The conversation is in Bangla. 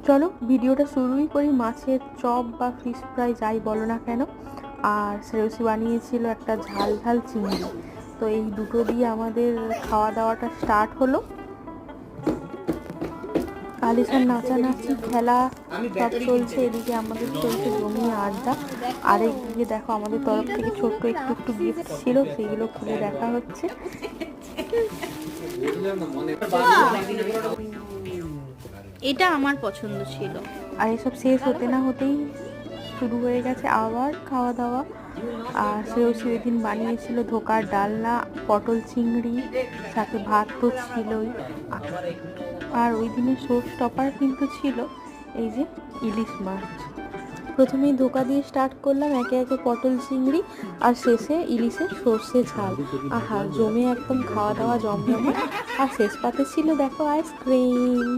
চলো ভিডিওটা শুরুই করি। মাছের চপ বা ফিশ ফ্রাই যাই বলো না কেন। আর শ্রেয়সী বানিয়েছিল একটা ঝাল ঝাল চিংড়ি। তো এই দুটো দিয়ে আমাদের খাওয়া দাওয়াটা স্টার্ট হলো। আলিশার নাচানাচি খেলা সব চলছে, এদিকে আমাদের চলছে জমিয়ে আড্ডা। আর একদিকে দেখো আমাদের তরফ থেকে ছোট্ট একটু একটু গিফট ছিল, সেগুলো খুলে দেখা হচ্ছে। এটা আমার পছন্দ ছিল। আর এসব শেষ হতে না হতেই শুরু হয়ে গেছে আবার খাওয়া দাওয়া। আর শ্রেয়সী ওই দিন বানিয়েছিল ধোকার ডালনা, পটল চিংড়ি, সাথে ভাত তো ছিলই। আর ওই দিনের শো স্টপার কিন্তু ছিল এই যে ইলিশ মাছ। প্রথমেই ধোকা দিয়ে স্টার্ট করলাম, একে একে পটল চিংড়ি, আর শেষে ইলিশের সর্ষে ঝাল। আহা, জমে একদম খাওয়া দাওয়া জমজমাট। আর শেষ পাতে ছিল দেখো আইসক্রিম।